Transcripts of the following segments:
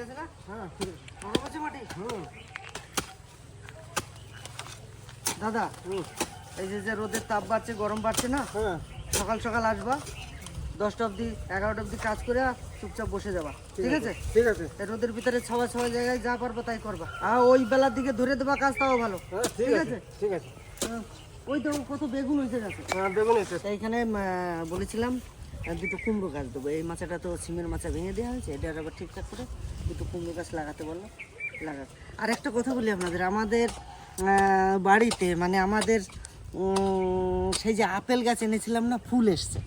আছে না? হ্যাঁ ঠিক আছে। নরম আছে মাটি? হুম দাদা এই যে রোদের তাপ বাড়ছে, গরম বাড়ছে না, হ্যাঁ সকাল সকাল আসবা, 10টা অবধি 11টা অবধি কাজ করে চুপচাপ বসে যাবা, ঠিক আছে? ঠিক আছে। এই রোদের ভিতরে সবাই সবাই জায়গায় যা পারবো তাই করবা, আর ওই বেলার দিকে ধরে দেবা কাজ, তাও ভালো। হ্যাঁ ঠিক আছে ঠিক আছে। ওই তো কত বেগুন হয়েছে গাছে। হ্যাঁ বেগুন এসে এইখানে বলেছিলাম দুটো কুমড়ো গাছ দেবো। এই মাচাটা তো সিমের মাচা ভেঙে দেওয়া হয়েছে, এটা আবার ঠিকঠাক করে দুটো কুমড়ো গাছ লাগাতে বললো, লাগাতে। আর একটা কথা বলি আপনাদের, আমাদের বাড়িতে মানে আমাদের সেই যে আপেল গাছ এনেছিলাম না, ফুল এসছে,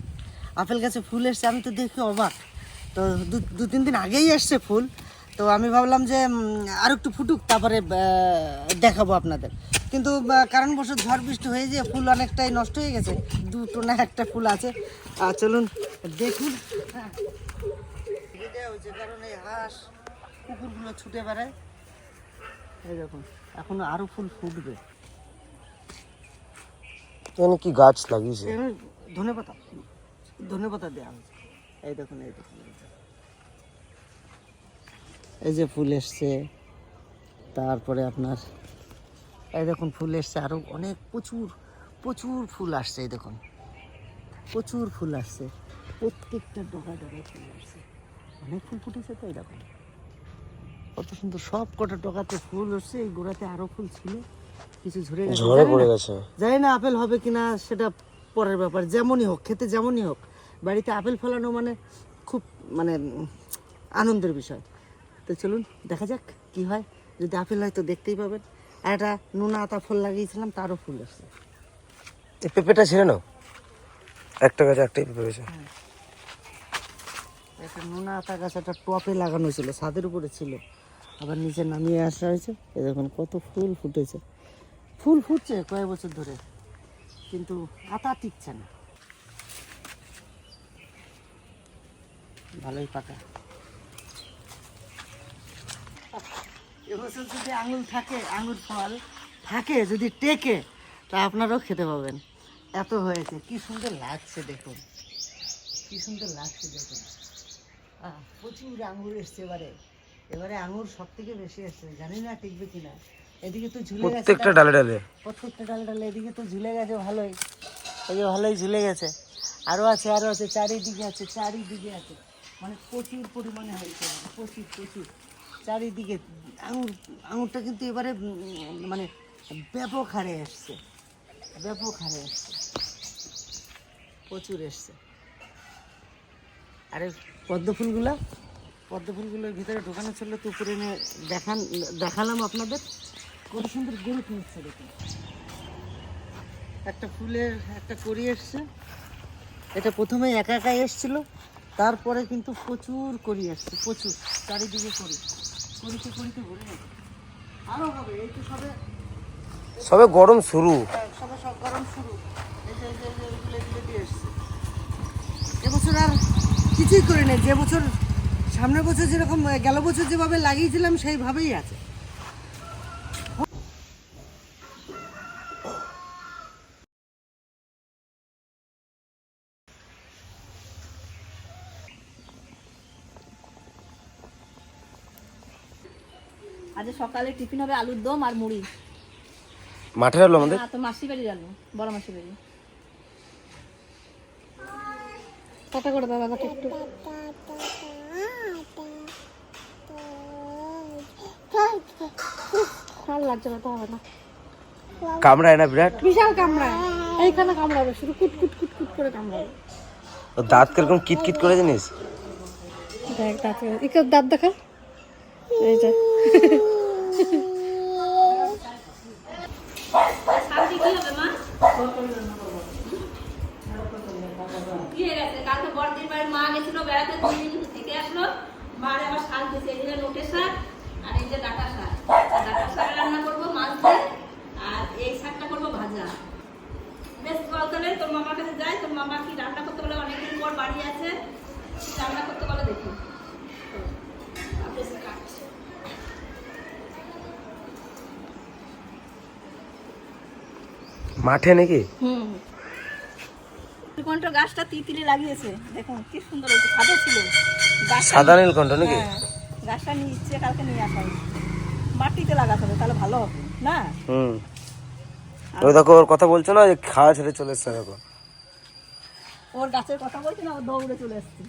আপেল গাছে ফুল এসছে। আমি তো দেখি অবাক, তো দু তিন দিন আগেই এসছে ফুল। তো আমি ভাবলাম যে আর একটু ফুটুক, তারপরে দেখাবো আপনাদের। কিন্তু কারণবশত ঝড় বৃষ্টি হয়ে যে ফুল অনেকটাই নষ্ট হয়ে গেছে, দুটো না একটা ফুল আছে। চলুন দেখুন। হ্যাঁ হয়েছে, কারণ এই হাঁস কুকুরগুলো ছুটে বেড়ায়। এই দেখুন এখন আরো ফুল ফুটবে। এখানে কি গাছ লাগিয়েছে? ধনেপাতা, ধনেপাতা দেওয়া হয়েছে। এই দেখুন, এই দেখুন, এই যে ফুল এসছে, তারপরে আপনার এই দেখুন ফুল এসছে, আরো অনেক প্রচুর প্রচুর ফুল আসছে। এই দেখুন প্রচুর ফুল আসছে, প্রত্যেকটা ডগা ডগায় ফুল আসছে, অনেক ফুল ফুটেছে। তো এই দেখুন কত সুন্দর, সব কটা ডগাতে ফুল হচ্ছে। এই গোড়াতে আরো ফুল ছিল, কিছু ঝরে গেছে, জানি না আপেল হবে কিনা, সেটা পরের ব্যাপার। যেমনই হোক, খেতে যেমনই হোক, বাড়িতে আপেল ফলানো মানে খুব মানে আনন্দের বিষয়। তো চলুন দেখা যাক কি হয়। যদি আপেল হয় তো দেখতেই পাবেন। আর একটা নোনা আতা ফুল লাগিয়েছিলাম, তারও ফুল আসছে। এই পেঁপেটা ছিল না, একটা গাছে একটাই পেঁপে হয়েছে। একটা নোনা আতা গাছ একটা টপে লাগানো ছিল, ছাদের উপরে ছিল, আবার নিচে নামিয়ে আসা হয়েছে। এই দেখুন কত ফুল ফুটেছে, ফুল ফুটছে কয়েক বছর ধরে, কিন্তু আতা টিকছে না। ভালোই পাকা। এবছর যদি আঙুর থাকে, আঙুর ফল থাকে, যদি টেকে, তা আপনারাও খেতে পাবেন। এত হয়েছে, কি সুন্দর লাগছে দেখুন, কি সুন্দর লাগছে দেখুন। প্রচুর আঙুর এসছে এবারে, এবারে আঙুর সব থেকে বেশি এসছে, জানি না টিকবে কিনা। এদিকে তো ঝুলে গেছে প্রত্যেকটা ডালে ডালে, এদিকে তো ঝুলে গেছে ভালোই, এই যে ভালোই ঝুলে গেছে। আরো আছে, আরো আছে, চারিদিকে আছে, চারিদিকে আছে, মানে প্রচুর পরিমাণে হয়েছে, প্রচুর প্রচুর চারিদিকে আঙুর। আঙুরটা কিন্তু এবারে মানে ব্যাপক হারে এসছে, ব্যাপক হারে এসছে, প্রচুর এসছে। আরে পদ্ম ফুলগুলোর ভিতরে ঢোকানো ছিল, তো উপরে এনে দেখালাম আপনাদের, কত সুন্দর গরু কিনছে দেখুন। একটা ফুলের একটা কড়ি এসছে, এটা প্রথমে একা একাই এসছিল, তারপরে কিন্তু প্রচুর কড়ি আসছে, প্রচুর চারিদিকে কড়িতে ভরে গেছে। আরো হবে, এই তো সবে গরম শুরু, সব গরম শুরু। এই যে এগুলো দিয়ে এসছে। এবছর আর কিছুই করি না, যে বছর সামনের বছর যেরকম, গেল বছর যেভাবে লাগিয়েছিলাম সেইভাবেই আছে। আজ সকালে টিফিন হবে আলুর দম আর মুড়ি। মাঠে হলো আমাদের তো মাসি বাড়ি জানো, বড় মাসি বাড়ি। টাটা করে দাও বাবাকে একটু। ভালো লাগছে না, তো হবে না, কামড়ায় না বিরাট, বিশাল কামড়ায়, এইখানে কামড়াবে, শুধু কুট কুট কুট কুট করে কামড়াবে। দাঁত কিরকম কিটকিট করে জানিস? দেখ দাঁত, একটু দাঁত দেখা, এই যে কালকে বড়দিন বাড়ির মা গেছিল বেড়াতে, 2 দিন থেকে আসলো, মারে আবার শাক দিয়েছে, এই যে নোটে শাক আর এই যে ডাটা শাক। ডাটা শাক রান্না করবো মাছ দিয়ে, আর এই শাকটা করবো ভাজা। বেশ বল তাহলে, তোর মামার কাছে যাই, তোর মামা কি রান্না করতে বলে, অনেকদিন পর বাড়ি আছে, রান্না করতে বলে দেখি। মাঠে নাকি? নীলকণ্ঠ গাছটা তিতিলি লাগিয়েছে, দেখুন কি সুন্দর হয়েছে, ছাদে ছিল সাদা নীলকণ্ঠ নাকি? গাছটা নিয়ে ইচ্ছে কালকে নিয়ে আসা হয়েছে। মাটিতে লাগাতে হবে তাহলে ভালো হবে না? ওই দেখো ওর কথা বলছো না যে খাওয়া ছেড়ে চলে এসছে দেখো। ওর গাছের কথা বলছি না, ও দৌড়ে চলে এসছে।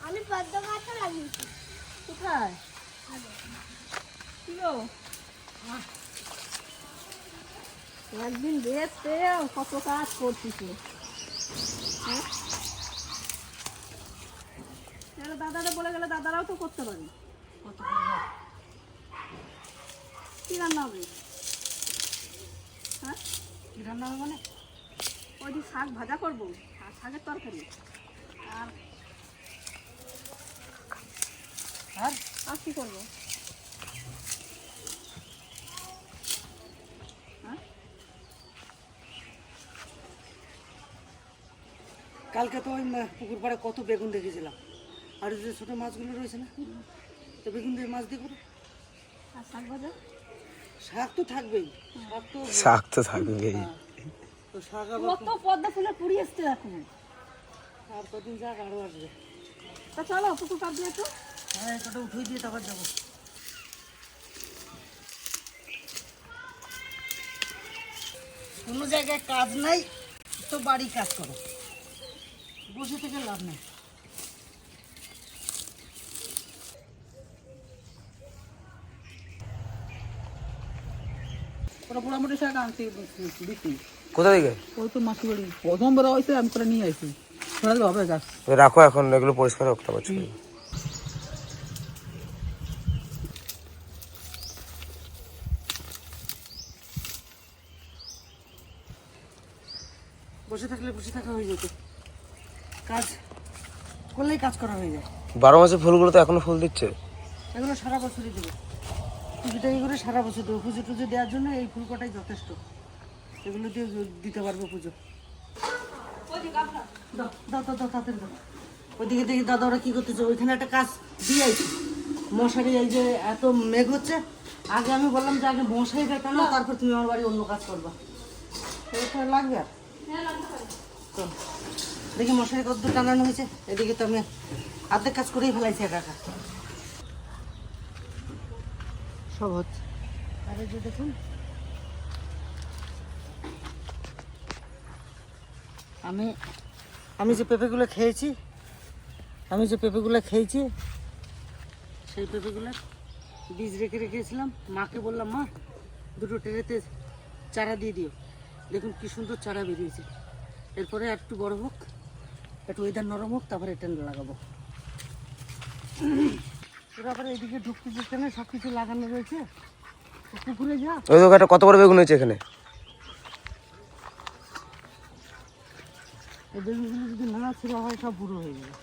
আমি পদ্ম গাছও লাগিয়েছি। কোথায়? কি গো? একদিন রেস্ট পেয়ে কত কাজ করছিস। হ্যাঁ? তাহলে দাদারা বলে গেলে দাদারাও তো করতে পারে। কত করবে? কি রান্না হবে? হ্যাঁ? কি রান্না হবে মানে? ওই যে শাক ভাজা করবো আর শাকের তরকারি আর আর আর কি করবো? হ্যাঁ? কালকে তো ওই পুকুর পাড়ে কত বেগুন দেখেছিলাম, আর ওই যে ছোটো মাছগুলো রয়েছে না, তো বেগুন দিয়ে মাছ দিয়ে করো। আর শাক ভাজা? শাক তো থাকবেই, শাক তো শাক তো থাকবেই। তো শাক আবার কত পদ্মা ফুলের পুরি এসছে এখন। আর কদিন যাক আরও আসবে। তা চলো পুকুর পাড় দিয়ে একটু। হ্যাঁ কটা উঠিয়ে দিয়ে তারপর যাবো। কোনো জায়গায় কাজ নাই তো বাড়ি কাজ করো, বসে থেকে লাভ নেই। ওরা মোটামুটি শাক আনছি বিক্রি। কোথা থেকে? ওই তো মাসি বাড়ি প্রথমবার হয়েছে, আমি করে নিয়ে আসি। ছড়ালে হবে গাছ। রাখো এখন, এগুলো পরিষ্কার হোক তারপর চলে যাবো। বসে থাকলে বসে থাকা হয়ে যেত, কাজ করলেই কাজ করা হয়ে যায়। 12 মাসে ফুলগুলো তো এখনো ফুল দিচ্ছে। এগুলো সারা বছরই দেবে, পুজোটাই করে সারা বছর দেবো। পুজো টুজো দেওয়ার জন্য এই ফুল কটাই যথেষ্ট, এগুলো দিয়ে দিতে পারবো পুজো। দাও দাও দাও দাও তাড়াতাড়ি দাও। ওইদিকে দেখি দাদা ওরা কী করতেছে, ওইখানে একটা কাজ দিয়ে আইছি মশারি। এই যে এত মেঘ হচ্ছে, আগে আমি বললাম যে আগে মশারি টানো, তারপর তুমি আমার বাড়ি অন্য কাজ করবা। এটা লাগবে আর তো দেখি মশারি কত টানানো হয়েছে। এদিকে তো আমি অর্ধেক কাজ করেই ফেলাইছি একা একা, সব হচ্ছে। আর এই যে দেখুন আমি যে পেঁপেগুলো খেয়েছি, সেই পেঁপেগুলোর বীজ রেখে রেখেছিলাম। মাকে বললাম মা দুটো ট্রেতে চারা দিয়ে দিও। দেখুন কি সুন্দর চারা বেরিয়েছে। এরপরে একটু বড় হোক, একটু ওয়েদার নরম হোক, তারপরে এটা লাগাবো। তারপরে এদিকে ঢুকতে ঢুকতে না সব কিছু লাগানো রয়েছে। পুকুরে যা ওই দোকানটা কত বড় বেগুন হয়েছে এখানে? এই বেগুনগুলো যদি না ছিঁড়া হয় সব বুড়ো হয়ে যাবে।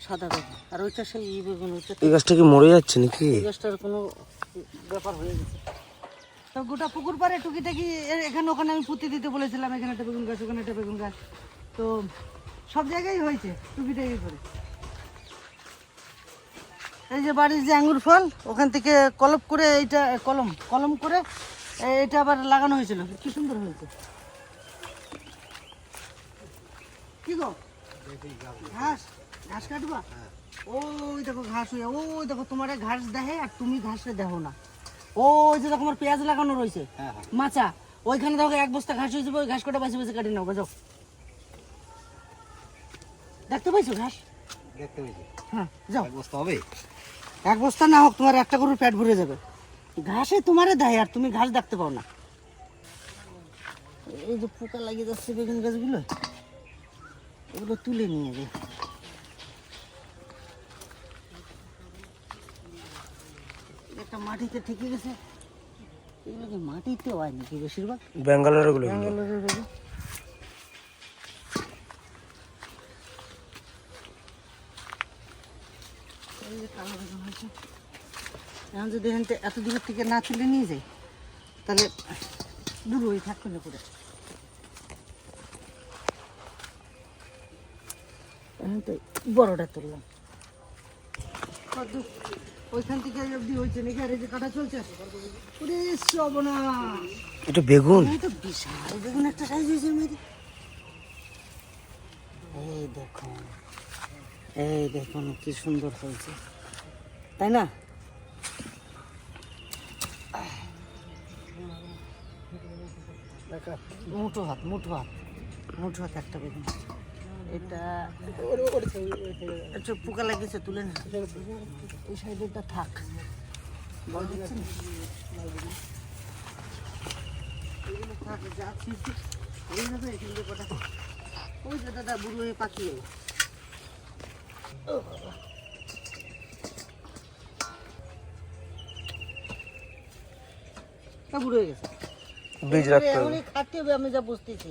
সাদা বেগুন, আর ওইটা সেই বেগুন। ওইটা এই গাছটা কি মরে যাচ্ছে নাকি? এই গাছটার কোনো ব্যাপার হয়ে গেছে। তো গোটা পুকুর পাড়ে টুকিটাকি এখানে ওখানে আমি পুঁতে দিতে বলেছিলাম, এখানে একটা বেগুন গাছ, ওখানে একটা বেগুন গাছ, তো সব জায়গায় হয়েছে টুকিটাকি করে। এই যে বাড়ির যে আঙ্গুর ফল, ওখান থেকে কলম করে এইটা কলম করে এটা আবার লাগানো হয়েছিল। কি সুন্দর হয়েছে। কি গো ঘাস ঘাস কাটবা? ওই দেখো ঘাস হয়ে, ওই দেখো তোমার ঘাস দেখে আর তুমি ঘাসে দেখো না। ওই যে দেখো আমার পেঁয়াজ লাগানো রয়েছে মাচা, ওইখানে দেখো এক বস্তা ঘাস হয়েছে। ওই ঘাস কটা বাঁচে বাঁচে কাটি নাও, বাজাও। দেখতে পাইছো ঘাস? দেখতে পেয়েছি। হ্যাঁ যাও। বস্তা হবে? এক বস্তা না হোক, তোমার একটা গরুর পেট ভরে যাবে। ঘাসে তোমারে দেয় আর তুমি ঘাস দেখতে পাও না। এই যে পোকা লাগিয়ে যাচ্ছে বেগুন গাছগুলো, ওগুলো তুলে নিয়ে যায়। একটা মাটিতে ঠেকে গেছে, এগুলো কি মাটিতে হয় নাকি বেশিরভাগ? ব্যাঙ্গালোরের গুলো। ব্যাঙ্গালোরের বেগুন। এই যে কালো বেগুন হয়েছে। এখন যদি এত দূরের থেকে না তুলে নিয়ে যাই, তাহলে দূর হয়ে থাকবে না করে। এখন তো বড়টা তুললাম। ওইখান থেকে এই অবধি হয়েছে নাকি? আর এই যে কাটা চলছে, ওরে শ্রবণা, এটা বেগুন। এই তো বিশাল বেগুন একটা সাইজ হয়েছে মেয়েদের। এই দেখুন কি সুন্দর হয়েছে, তাই না? মুঠো হাত একটা বেগুন। এটা একটু পোকা লাগিয়েছে, তুলে না, এই সাইডেরটা থাক। বল দিচ্ছি না? এইগুলো থাক, যা ছিঁড়ছি এইভাবে এখান থেকে কটা। ওই যে দাদা বুড়ো হয়ে পাকিয়ে বুড়ো হয়ে গেছে। বীজ রাখতে হবে। এগুলি খাটতে হবে, আমি যা বুঝতেছি।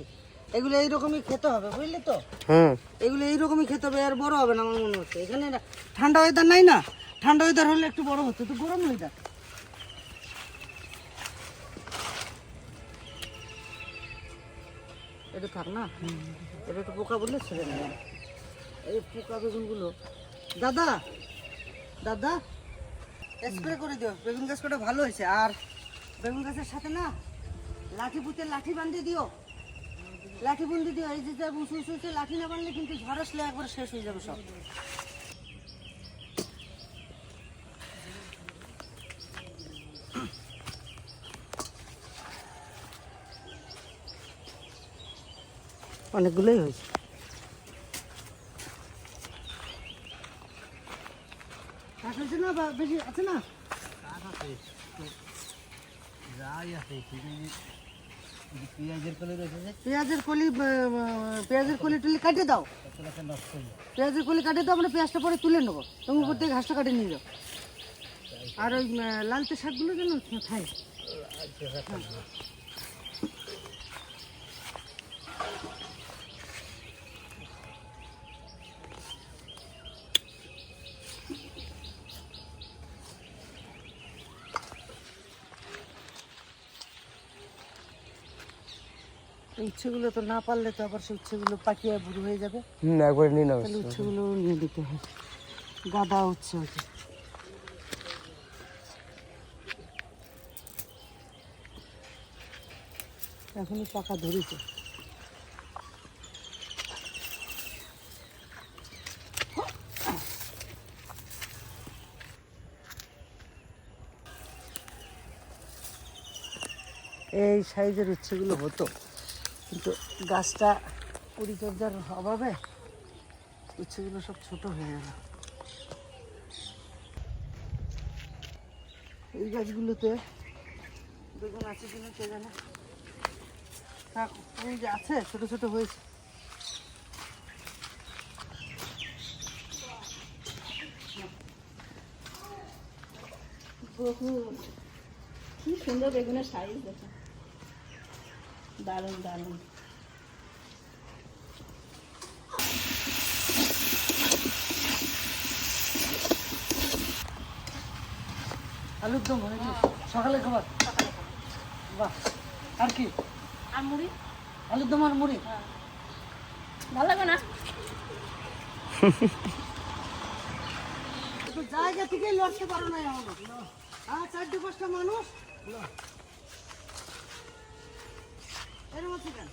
এগুলো এইরকমই খেতে হবে, বুঝলি তো? হুম। এগুলো এইরকমই খেতে হবে, আর বড় হবে না আমার মনে হচ্ছে। এখানে ঠান্ডা ওয়েদার নাই না, ঠান্ডা ওয়েদার হলে একটু বড় হতো, তো গরম ওয়েদার। এটা থাক না, এটা একটু পোকা বললে ছেড়ে নেবে। এই পোকা বেগুনগুলো দাদা দাদা স্প্রে করে দিও, বেগুন গাছ কটা ভালো হয়েছে। আর বেগুন গাছের সাথে না লাঠি পুঁতে লাঠি বাঁধিয়ে দিও, লাঠি বন্দি দিও। এই যে উঁচু উঁচু লাঠি না বানলে কিন্তু ঝড় আসলে একবার শেষ হয়ে যাবে সব। অনেকগুলোই হয়েছে। হয়েছে না বা বেশি আছে না? পেঁয়াজের কলি টুলি কাটিয়ে দাও, পেঁয়াজের কলি কাটিয়ে দাও, আমরা পেঁয়াজটা পরে তুলে নেবো, তুমি উপর থেকে ঘাসটা কাটিয়ে নিয়ে যাও। আর ওই লালতে শাকগুলো যেন খাই। উচ্ছেগুলো তো না পারলে তো আবার সেই উচ্ছেগুলো পাকিয়ে বুড়ো হয়ে যাবে। একবারে নিয়ে নাও। তাহলে উচ্ছেগুলো নিয়ে দিতে হয়, গাদা উচ্ছে হচ্ছে। এখনই পাকা ধরেছে। এই সাইজের উচ্ছেগুলো হতো, কিন্তু গাছটা পরিচর্যার অভাবে উচ্ছেগুলো সব ছোট হয়ে গেল। এই গাছগুলোতে বেগুন আছে কিনা কে জানে। থাক, এই যে আছে ছোট ছোট হয়েছে। কি সুন্দর বেগুনের সাইজ দেখো, দারুণ দারুণ। আলুর দম হয়ে গেছে সকালে খাবার। বাহ, আর কি? আর মুড়ি, আলুর দম আর মুড়ি। ভালো লাগে না? একটু জায়গা থেকে লড়তে পারো না আমাদের। আর 4-5টা মানুষ এরকম আছে কেন?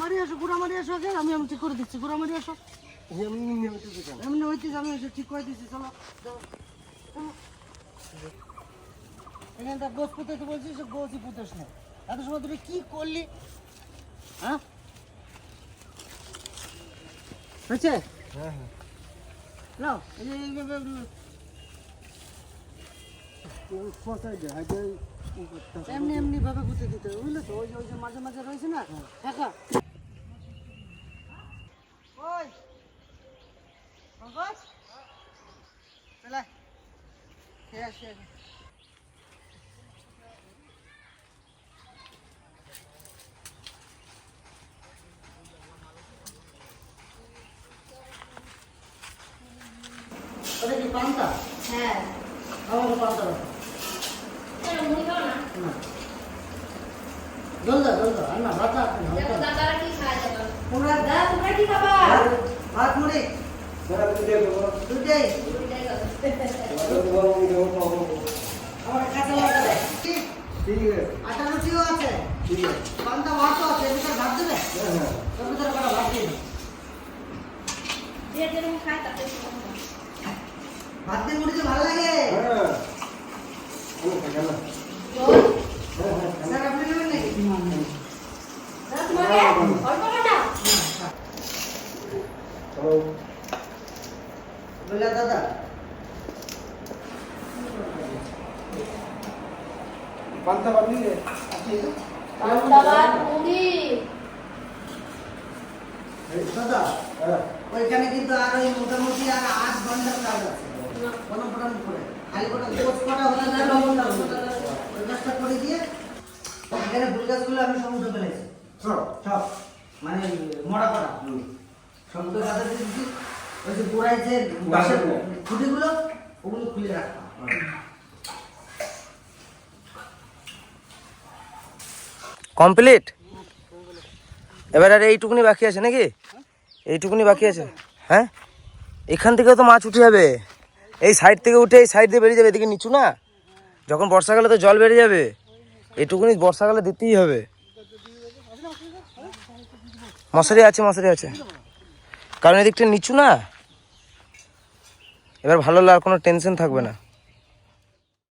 মারি আসো গুড়া মারি আসো আগে, আমি ঠিক করে দিচ্ছি। গুড়া মারি আসো, এমনি হইতেছে, আমি ঠিক করে দিচ্ছি। চলো এখানটা গোছ পুঁতে বলছিস, গোছই পুঁতেস না। এত সময় তুই কি করলি? হ্যাঁ হচ্ছে নাও, এমনি এমনি ভাবে পুঁতে দিতে হবে, বুঝলে তো? ওই যে মাঝে মাঝে রয়েছে না টাকা। ওই পঙ্কজ, চলে খেয়ে আসি আগে। ওটা কি পান্তা? হ্যাঁ, আমাকে পান্তা দাও। মুড়ি খাও না? না, জল দাও, আর না ভাত আছে না। দেখো দাদারা কি খায় দেখো। তোমরা তোমরা কি খাবা? ভাত মুড়ি দুটাই। দুইটাই খাবে। যে যেরকম খায় তাতে সেরকম খায়। ভাত দিয়ে মুড়ি ভালো লাগে। জল? স্যার আপনি নেবেন নাকি? দাদা, তোমাকে অল্প কটা? বললা দাদা পান্তা ভাত, মুড়ি। দাদা ওইখানে কিন্তু আর ওই মোটামুটি আর 8 ঘন্টার কাজ আছে গণপ্রাণ করে খালি কটা গোছ কটা হলে না লবণ দাও ওই কাজটা করে দিয়ে এখানে ফুল গাছগুলো আমি সমুদ্র ফেলেছি সব মানে মরা করা সমুদ্র গাছে দিচ্ছি ওই যে গোড়ায় যে বাঁশের খুঁটিগুলো ওগুলো খুলে রাখতাম। কমপ্লিট। এবার আর এইটুকুনি বাকি আছে নাকি? এইটুকুনি বাকি আছে। হ্যাঁ, এখান থেকেও তো মাছ উঠে যাবে, এই সাইড থেকে উঠে এই সাইড দিয়ে বেরিয়ে যাবে, এদিকে নিচু না, যখন বর্ষাকালে তো জল বেড়ে যাবে, এইটুকুনি বর্ষাকালে দিতেই হবে। মশারি আছে, কারণ এদিকটা নিচু না, এবার ভালো লাগে, কোনো টেনশন থাকবে না।